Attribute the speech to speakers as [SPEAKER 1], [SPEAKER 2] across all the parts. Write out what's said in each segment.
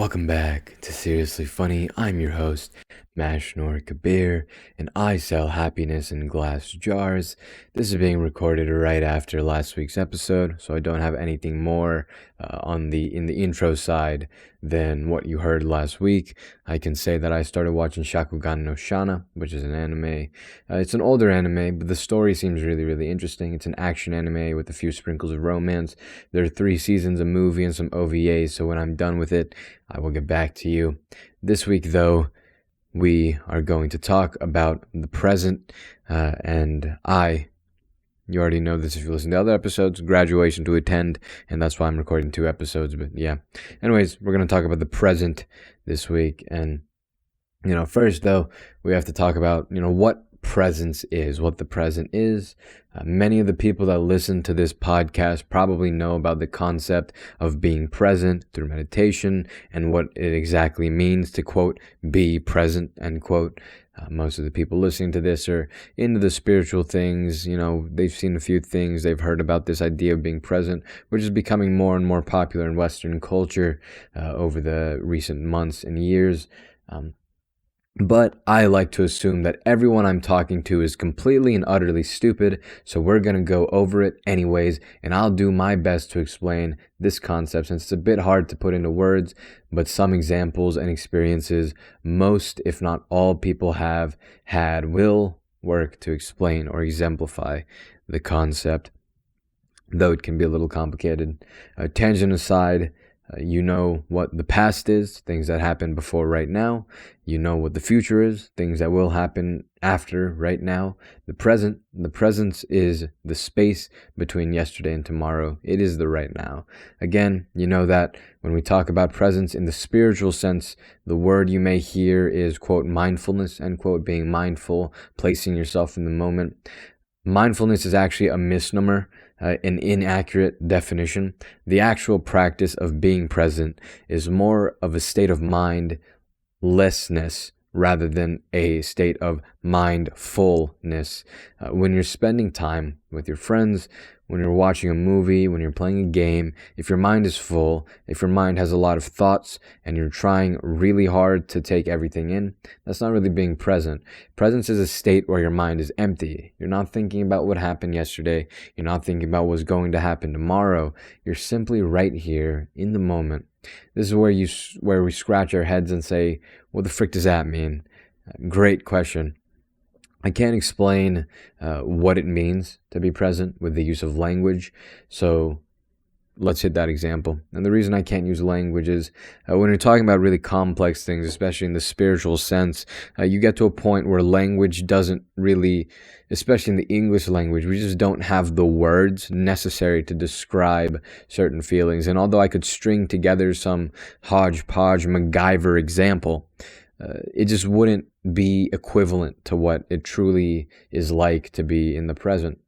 [SPEAKER 1] Welcome back to Seriously Funny. I'm your host, Mashnor Kabir, and I sell happiness in glass jars. This is being recorded right after last week's episode, so I don't have anything more in the intro side than what you heard last week. I can say that I started watching Shakugan no Shana, which is an anime. It's an older anime, but the story seems really, really interesting. It's an action anime with a few sprinkles of romance. There are 3 seasons, a movie, and some OVAs, so when I'm done with it, I will get back to you. This week, though, we are going to talk about the present, you already know this if you listen to other episodes, graduation to attend, and that's why I'm recording 2 episodes, but yeah. Anyways, we're going to talk about the present this week, and, first, though, we have to talk about, what presence is, what the present is. Many of the people that listen to this podcast probably know about the concept of being present through meditation and what it exactly means to, quote, be present, end quote. Most of the people listening to this are into the spiritual things. They've seen a few things. They've heard about this idea of being present, which is becoming more and more popular in Western culture over the recent months and years. But I like to assume that everyone I'm talking to is completely and utterly stupid, so we're going to go over it anyways, and I'll do my best to explain this concept since it's a bit hard to put into words, but some examples and experiences most, if not all people have had will work to explain or exemplify the concept, though it can be a little complicated. Tangent aside, you know what the past is, things that happened before right now. You know what the future is, things that will happen after right now. The presence is the space between yesterday and tomorrow. It is the right now. Again, you know that when we talk about presence in the spiritual sense, the word you may hear is, quote, mindfulness, end quote, being mindful, placing yourself in the moment. Mindfulness is actually a misnomer. An inaccurate definition. The actual practice of being present is more of a state of mindlessness rather than a state of mindfulness. When you're spending time with your friends, when you're watching a movie, when you're playing a game, if your mind is full, if your mind has a lot of thoughts and you're trying really hard to take everything in, that's not really being present. Presence is a state where your mind is empty. You're not thinking about what happened yesterday. You're not thinking about what's going to happen tomorrow. You're simply right here in the moment. This is where we scratch our heads and say, what the frick does that mean? Great question. I can't explain what it means to be present with the use of language, so let's hit that example. And the reason I can't use language is when you're talking about really complex things, especially in the spiritual sense, you get to a point where language doesn't really, especially in the English language, we just don't have the words necessary to describe certain feelings. And although I could string together some hodgepodge MacGyver example, it just wouldn't be equivalent to what it truly is like to be in the present.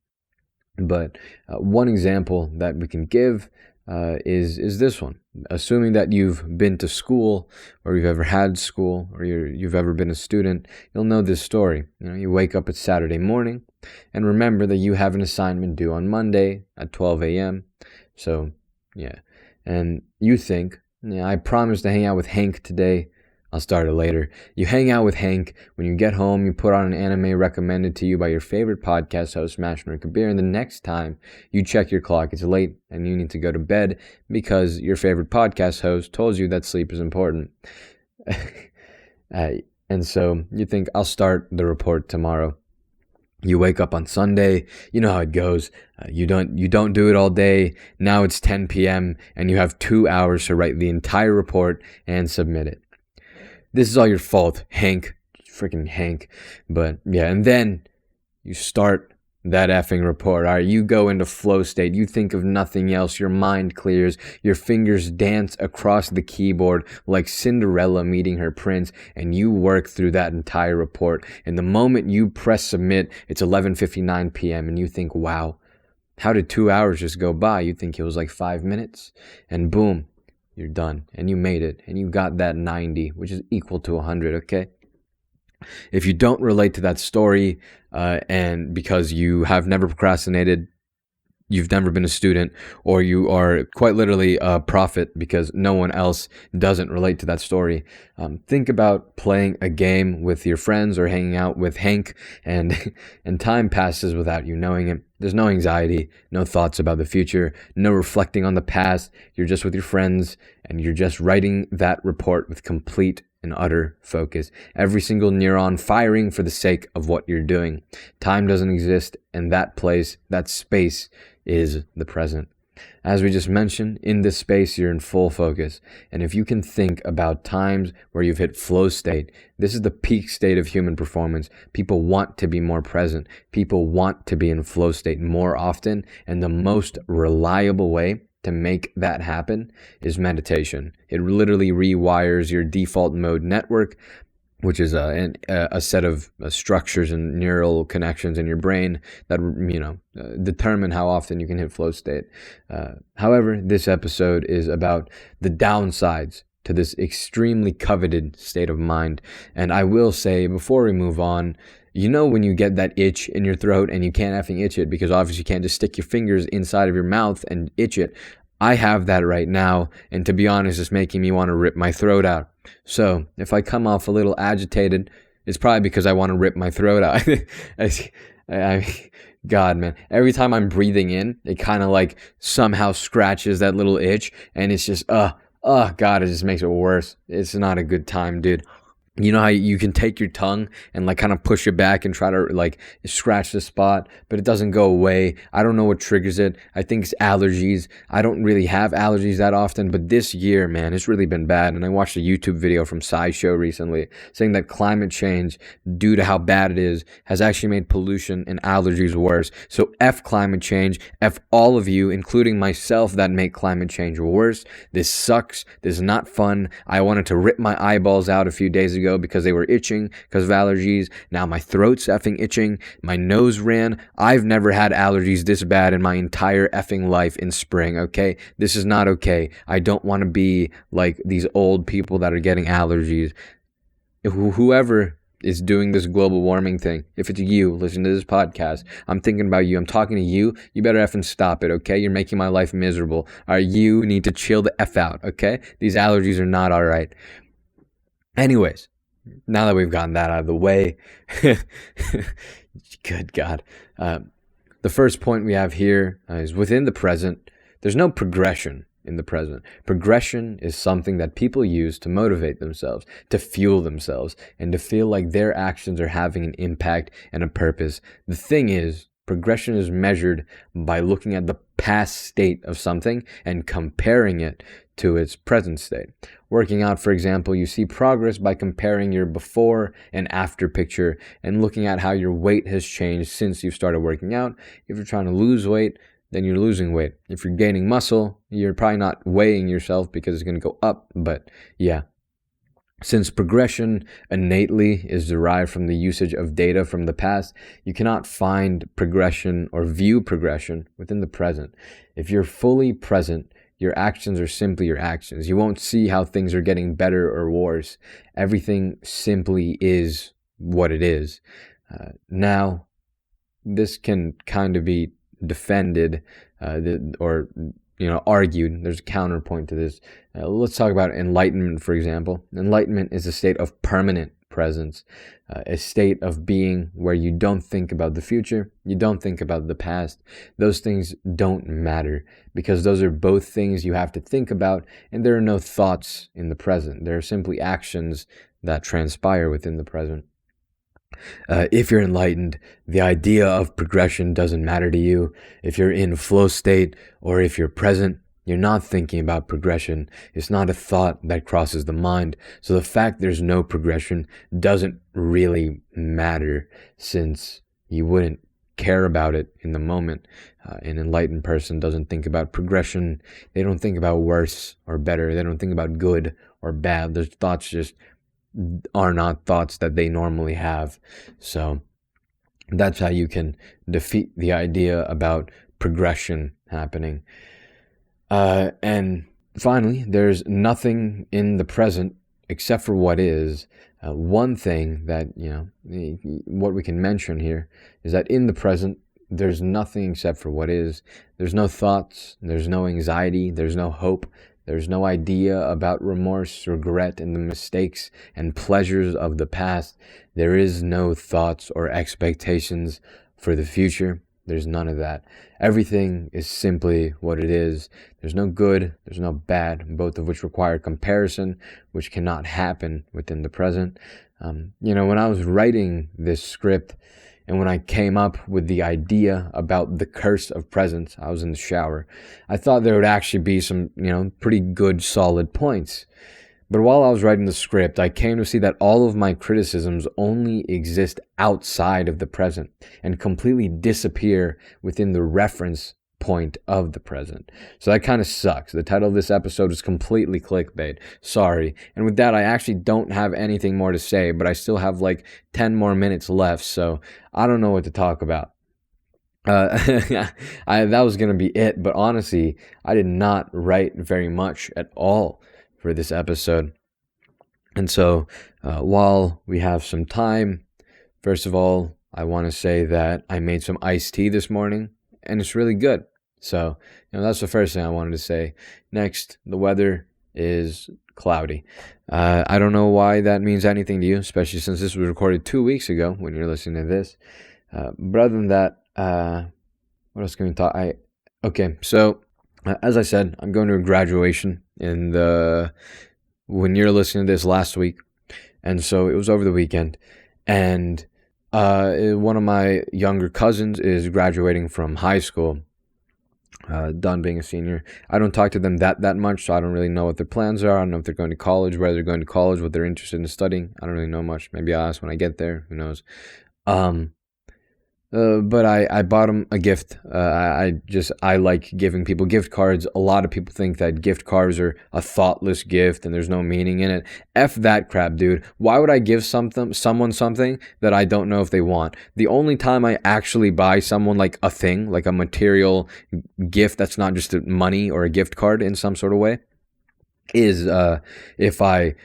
[SPEAKER 1] But one example that we can give is this one. Assuming that you've been to school, or you've ever had school, or you've ever been a student, you'll know this story. You wake up at Saturday morning, and remember that you have an assignment due on Monday at 12 a.m. So, yeah. And you think, I promised to hang out with Hank today. I'll start it later. You hang out with Hank. When you get home, you put on an anime recommended to you by your favorite podcast host, Mashnor Kabir, and the next time you check your clock, it's late and you need to go to bed because your favorite podcast host told you that sleep is important. And so you think, I'll start the report tomorrow. You wake up on Sunday, you know how it goes. You don't do it all day. Now it's 10 p.m. and you have 2 hours to write the entire report and submit it. This is all your fault, Hank. Freaking Hank. But yeah, and then you start that effing report. All right, you go into flow state. You think of nothing else. Your mind clears. Your fingers dance across the keyboard like Cinderella meeting her prince, and you work through that entire report. And the moment you press submit, it's 11:59 p.m. and you think, wow, how did 2 hours just go by? You think it was like 5 minutes, and boom, you're done, and you made it, and you got that 90, which is equal to 100, okay? If you don't relate to that story, and because you have never procrastinated, you've never been a student, or you are quite literally a prophet because no one else doesn't relate to that story. Think about playing a game with your friends or hanging out with Hank, and and time passes without you knowing it. There's no anxiety, no thoughts about the future, no reflecting on the past. You're just with your friends, and you're just writing that report with complete and utter focus. Every single neuron firing for the sake of what you're doing. Time doesn't exist, and that place, that space, is the present. As we just mentioned, in this space, you're in full focus. And if you can think about times where you've hit flow state, this is the peak state of human performance. People want to be more present. People want to be in flow state more often. And the most reliable way to make that happen is meditation. It literally rewires your default mode network, which is a set of structures and neural connections in your brain that, determine how often you can hit flow state. However, this episode is about the downsides to this extremely coveted state of mind. And I will say, before we move on, when you get that itch in your throat and you can't effing itch it because obviously you can't just stick your fingers inside of your mouth and itch it. I have that right now, and to be honest, it's making me want to rip my throat out. So if I come off a little agitated, it's probably because I want to rip my throat out. God, man, every time I'm breathing in, it kind of like somehow scratches that little itch, and it's just, God, it just makes it worse. It's not a good time, dude. You know how you can take your tongue and like kind of push it back and try to like scratch the spot, but it doesn't go away. I don't know what triggers it. I think it's allergies. I don't really have allergies that often, but this year, man, it's really been bad. And I watched a YouTube video from SciShow recently saying that climate change, due to how bad it is, has actually made pollution and allergies worse. So F climate change, F all of you, including myself, that make climate change worse. This sucks. This is not fun. I wanted to rip my eyeballs out a few days ago because they were itching because of allergies. Now my throat's effing itching. My nose ran. I've never had allergies this bad in my entire effing life in spring, okay? This is not okay. I don't want to be like these old people that are getting allergies. Whoever is doing this global warming thing, if it's you, listen to this podcast, I'm thinking about you. I'm talking to you. You better effing stop it, okay? You're making my life miserable. You need to chill the F out, okay? These allergies are not all right. Anyways, now that we've gotten that out of the way, good God. The first point we have here is within the present, there's no progression in the present. Progression is something that people use to motivate themselves, to fuel themselves, and to feel like their actions are having an impact and a purpose. The thing is, progression is measured by looking at the past state of something and comparing it to its present state. Working out, for example, you see progress by comparing your before and after picture and looking at how your weight has changed since you started working out. If you're trying to lose weight, then you're losing weight. If you're gaining muscle, you're probably not weighing yourself because it's going to go up. But yeah, since progression innately is derived from the usage of data from the past, you cannot find progression or view progression within the present. If you're fully present, your actions are simply your actions. You won't see how things are getting better or worse. Everything simply is what it is. Now, this can kind of be defended or argued. There's a counterpoint to this. Let's talk about enlightenment, for example. Enlightenment is a state of permanent presence, a state of being where you don't think about the future, you don't think about the past. Those things don't matter because those are both things you have to think about, and there are no thoughts in the present. There are simply actions that transpire within the present. If you're enlightened, the idea of progression doesn't matter to you. If you're in flow state or if you're present, you're not thinking about progression. It's not a thought that crosses the mind. So the fact there's no progression doesn't really matter since you wouldn't care about it in the moment. An enlightened person doesn't think about progression. They don't think about worse or better. They don't think about good or bad. Their thoughts just are not thoughts that they normally have. So that's how you can defeat the idea about progression happening. And finally, there's nothing in the present except for what is. One thing that, what we can mention here is that in the present, there's nothing except for what is. There's no thoughts, there's no anxiety, there's no hope, there's no idea about remorse, regret, and the mistakes and pleasures of the past. There is no thoughts or expectations for the future. There's none of that. Everything is simply what it is. There's no good, there's no bad, both of which require comparison, which cannot happen within the present. When I was writing this script and when I came up with the idea about the curse of presence, I was in the shower. I thought there would actually be some, pretty good, solid points. But while I was writing the script, I came to see that all of my criticisms only exist outside of the present and completely disappear within the reference point of the present. So that kind of sucks. The title of this episode is completely clickbait. Sorry. And with that, I actually don't have anything more to say, but I still have like 10 more minutes left, so I don't know what to talk about. That was going to be it, but honestly, I did not write very much at all for this episode. And so while we have some time, first of all, I want to say that I made some iced tea this morning and it's really good. So, that's the first thing I wanted to say. Next, the weather is cloudy. I don't know why that means anything to you, especially since this was recorded 2 weeks ago when you're listening to this. But other than that, what else can we talk? Okay, so as I said, I'm going to a graduation when you're listening to this last week. And so it was over the weekend. And one of my younger cousins is graduating from high school. Done being a senior. I don't talk to them that much, so I don't really know what their plans are. I don't know if they're going to college, where they're going to college, what they're interested in studying. I don't really know much. Maybe I'll ask when I get there. Who knows? But I bought him a gift. I like giving people gift cards. A lot of people think that gift cards are a thoughtless gift and there's no meaning in it. F that crap, dude. Why would I give someone something that I don't know if they want? The only time I actually buy someone like a thing, like a material gift that's not just money or a gift card in some sort of way, is if I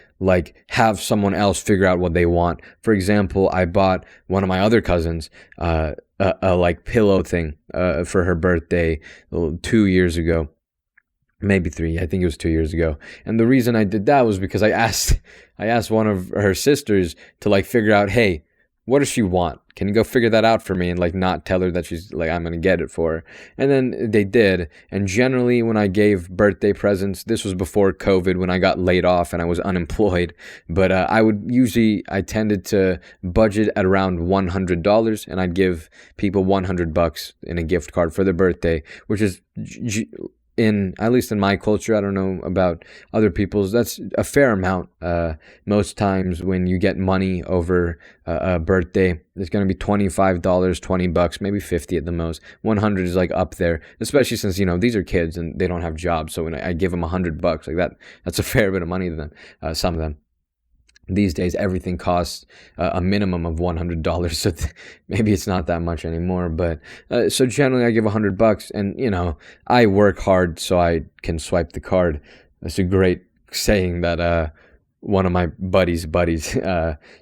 [SPEAKER 1] have someone else figure out what they want. For example, I bought one of my other cousins a pillow thing for her birthday 2 years ago, maybe 3. I think it was 2 years ago. And the reason I did that was because I asked one of her sisters to figure out, hey, what does she want? Can you go figure that out for me and not tell her that she's I'm going to get it for her? And then they did. And generally when I gave birthday presents, this was before COVID when I got laid off and I was unemployed. But I tended to budget at around $100 and I'd give people $100 in a gift card for their birthday, which is at least in my culture, I don't know about other people's, that's a fair amount. Most times when you get money over a birthday, it's going to be $25, $20, maybe 50 at the most. 100 is up there, especially since, these are kids and they don't have jobs. So when I give them $100 that's a fair bit of money to them, some of them. These days, everything costs a minimum of $100, so maybe it's not that much anymore. But so generally, I give $100, and I work hard so I can swipe the card. That's a great saying that one of my buddies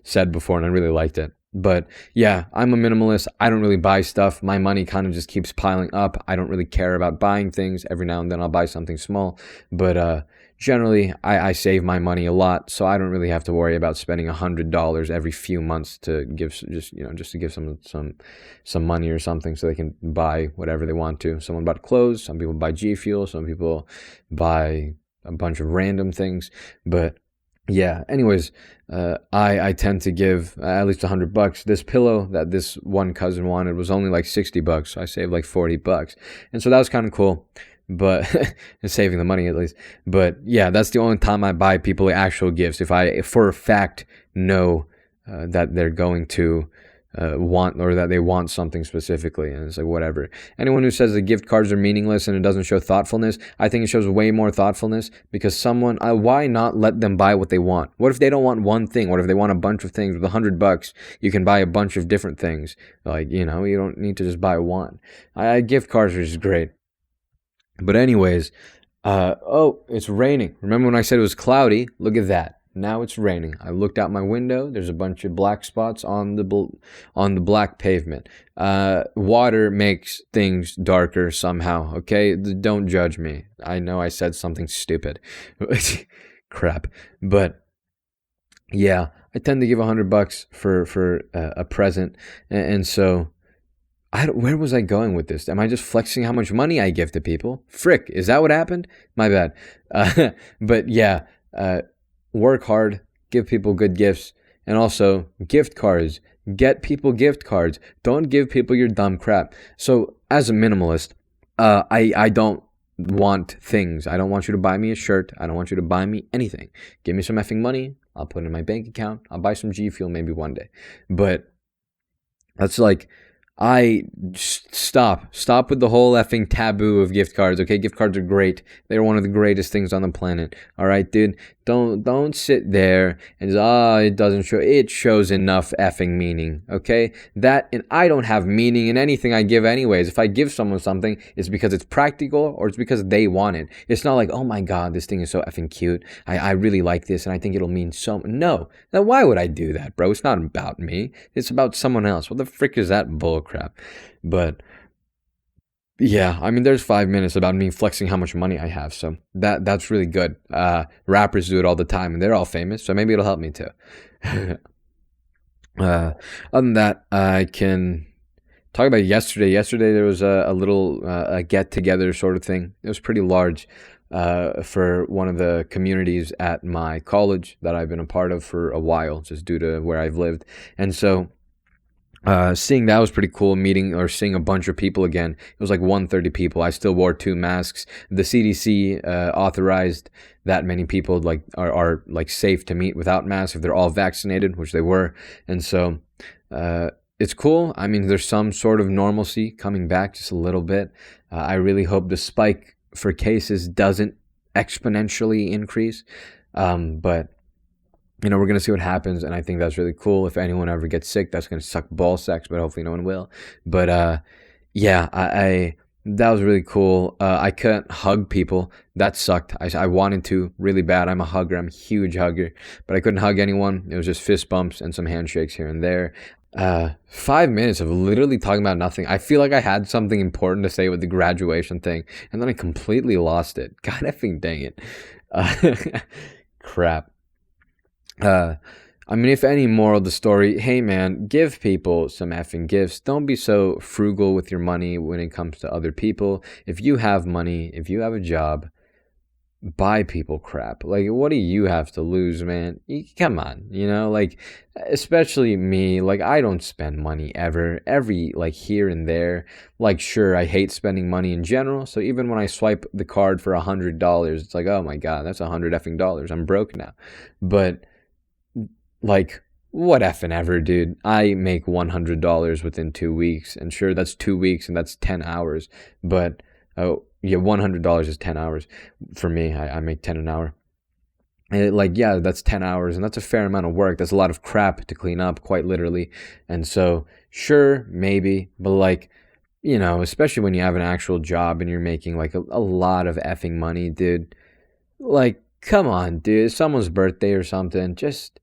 [SPEAKER 1] said before, and I really liked it. But yeah, I'm a minimalist. I don't really buy stuff. My money kind of just keeps piling up. I don't really care about buying things. Every now and then, I'll buy something small, but generally, I save my money a lot, so I don't really have to worry about spending $100 every few months to give just to give some money or something so they can buy whatever they want to. Someone bought clothes, some people buy G Fuel, some people buy a bunch of random things. But yeah, anyways, I tend to give at least $100. This pillow that this one cousin wanted was only $60, so I saved $40, and so that was kind of cool. But saving the money at least. But yeah, that's the only time I buy people actual gifts. If I for a fact know that they're going to want, or that they want something specifically, and it's whatever. Anyone who says the gift cards are meaningless and it doesn't show thoughtfulness, I think it shows way more thoughtfulness, because why not let them buy what they want? What if they don't want one thing? What if they want a bunch of things? With $100, you can buy a bunch of different things. You don't need to just buy one. Gift cards are just great. But anyways, it's raining. Remember when I said it was cloudy? Look at that. Now it's raining. I looked out my window. There's a bunch of black spots on the black pavement. Water makes things darker somehow. Okay, don't judge me. I know I said something stupid. Crap. But yeah, I tend to give $100 for a present, and so where was I going with this? Am I just flexing how much money I give to people? Frick, is that what happened? My bad. But yeah, work hard, give people good gifts, and also gift cards. Get people gift cards. Don't give people your dumb crap. So as a minimalist, I don't want things. I don't want you to buy me a shirt. I don't want you to buy me anything. Give me some effing money. I'll put it in my bank account. I'll buy some G Fuel maybe one day. But that's like, stop with the whole effing taboo of gift cards. Okay, gift cards are great. They're one of the greatest things on the planet. All right, dude. Don't sit there and just, it doesn't show. It shows enough effing meaning. Okay, that, and I don't have meaning in anything I give anyways. If I give someone something, it's because it's practical or it's because they want it. It's not like, oh my god, this thing is so effing cute. I really like this and I think it'll mean so. No, now why would I do that, bro? It's not about me. It's about someone else. What the frick is that bull crap? But yeah, I mean, there's 5 minutes about me flexing how much money I have, so that's really good. Rappers do it all the time, and they're all famous, so maybe it'll help me too. Other than that, I can talk about yesterday. Yesterday there was a little get together sort of thing. It was pretty large for one of the communities at my college that I've been a part of for a while, just due to where I've lived, and so. Seeing that was pretty cool. Meeting or seeing a bunch of people again. It was like 130 people. I still wore 2 masks. The CDC authorized that many people are like safe to meet without masks if they're all vaccinated, which they were. And so it's cool. I mean, there's some sort of normalcy coming back just a little bit. I really hope the spike for cases doesn't exponentially increase. But you know, we're going to see what happens, and I think that's really cool. If anyone ever gets sick, that's going to suck ball sacks, but hopefully no one will. But yeah, I that was really cool. I couldn't hug people. That sucked. I wanted to really bad. I'm a hugger. I'm a huge hugger, but I couldn't hug anyone. It was just fist bumps and some handshakes here and there. 5 minutes of literally talking about nothing. I feel like I had something important to say with the graduation thing, and then I completely lost it. God effing dang it. Crap. I mean, if any moral of the story, hey man, give people some effing gifts. Don't be so frugal with your money when it comes to other people. If you have money, if you have a job, buy people crap. Like, what do you have to lose, man? Come on, you know, like, especially me, like, I don't spend money ever, like, here and there. Like, sure, I hate spending money in general, so even when I swipe the card for $100, it's like, oh my god, that's $100 effing dollars. I'm broke now. But like, what effing ever, dude. I make $100 within 2 weeks, and sure, that's 2 weeks and that's 10 hours. But yeah, $100 is 10 hours for me. I make 10 an hour. And like, yeah, that's 10 hours, and that's a fair amount of work. That's a lot of crap to clean up, quite literally. And so, sure, maybe, but like, you know, especially when you have an actual job and you're making like a lot of effing money, dude. Like, come on, dude. It's someone's birthday or something. Just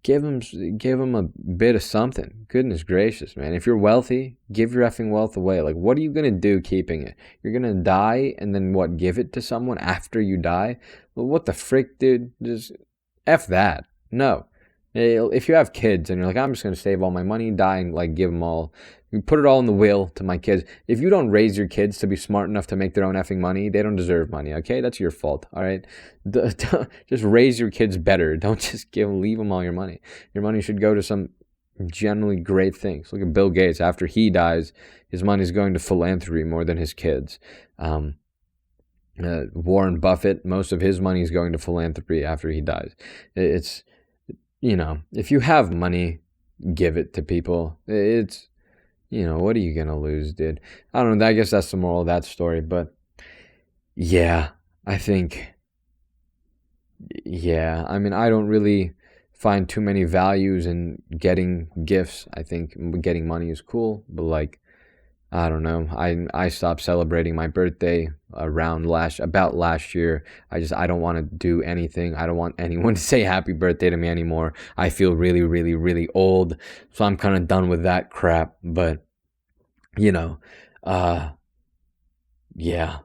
[SPEAKER 1] give them a bit of something. Goodness gracious, man. If you're wealthy, give your effing wealth away. Like, what are you going to do keeping it? You're going to die and then what, give it to someone after you die? Well, what the frick, dude? Just F that. No. If you have kids and you're like, I'm just going to save all my money, die and like give them all, put it all in the will to my kids. If you don't raise your kids to be smart enough to make their own effing money, they don't deserve money, okay? That's your fault, all right? Just raise your kids better. Don't just leave them all your money. Your money should go to some generally great things. Look at Bill Gates. After he dies, his money is going to philanthropy more than his kids. Warren Buffett, most of his money is going to philanthropy after he dies. It's, you know, if you have money, give it to people. It's, you know, what are you going to lose, dude? I don't know. I guess that's the moral of that story. But yeah, I think, yeah, I mean, I don't really find too many values in getting gifts. I think getting money is cool, but like, I don't know. I stopped celebrating my birthday about last year. I don't want to do anything. I don't want anyone to say happy birthday to me anymore. I feel really, really, really old. So I'm kind of done with that crap. But, you know, uh, yeah,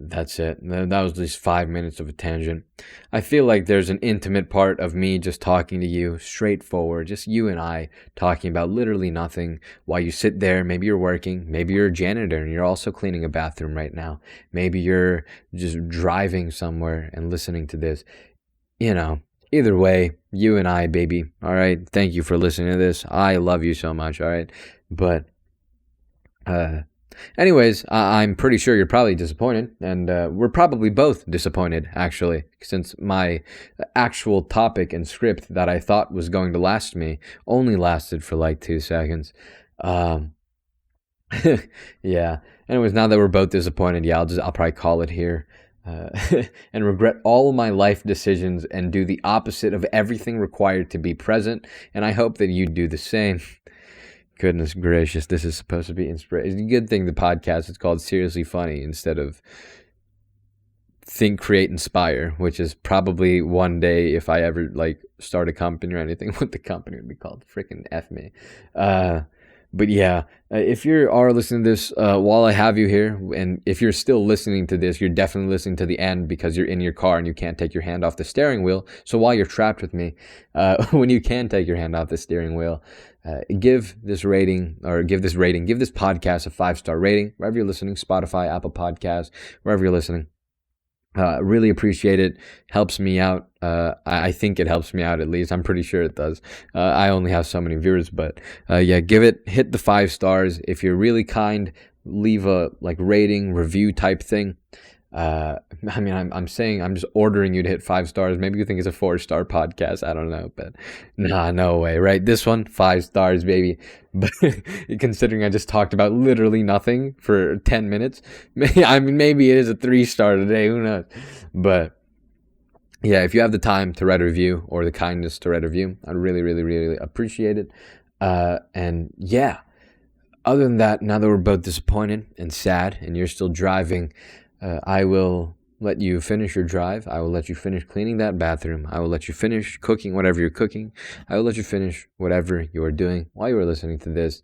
[SPEAKER 1] that's it. That was just 5 minutes of a tangent. I feel like there's an intimate part of me just talking to you, straightforward, just you and I talking about literally nothing while you sit there. Maybe you're working, maybe you're a janitor and you're also cleaning a bathroom right now. Maybe you're just driving somewhere and listening to this. Either way, you and I, baby. All right. Thank you for listening to this. I love you so much. All right. But, anyways, I'm pretty sure you're probably disappointed, and we're probably both disappointed, actually, since my actual topic and script that I thought was going to last me only lasted for like 2 seconds. Yeah. Anyways, now that we're both disappointed, yeah, I'll probably call it here. And regret all of my life decisions and do the opposite of everything required to be present, and I hope that you do the same. Goodness gracious, this is supposed to be inspiration. It's a good thing the podcast is called Seriously Funny instead of Think, Create, Inspire, which is probably one day, if I ever start a company or anything, what the company would be called. Freaking F me. But yeah, if you are listening to this while I have you here, and if you're still listening to this, you're definitely listening to the end because you're in your car and you can't take your hand off the steering wheel. So while you're trapped with me, when you can take your hand off the steering wheel, give this podcast a 5-star rating, wherever you're listening, Spotify, Apple Podcasts, wherever you're listening. Really appreciate it. Helps me out. I think it helps me out, at least. I'm pretty sure it does. I only have so many viewers, but yeah, hit the 5 stars. If you're really kind, leave a rating, review type thing. I'm just ordering you to hit 5 stars. Maybe you think it's a 4-star podcast. I don't know, but nah, no way, right? This one, 5 stars, baby. But considering I just talked about literally nothing for 10 minutes, maybe it is a 3-star today. Who knows? But yeah, if you have the time to write a review or the kindness to write a review, I'd really, really, really appreciate it. And yeah, other than that, now that we're both disappointed and sad and you're still driving, I will let you finish your drive. I will let you finish cleaning that bathroom. I will let you finish cooking whatever you're cooking. I will let you finish whatever you are doing while you are listening to this.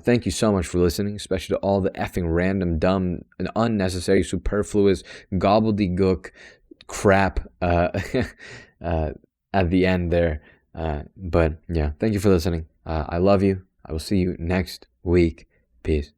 [SPEAKER 1] Thank you so much for listening, especially to all the effing random, dumb, and unnecessary, superfluous, gobbledygook crap at the end there. But yeah, thank you for listening. I love you. I will see you next week. Peace.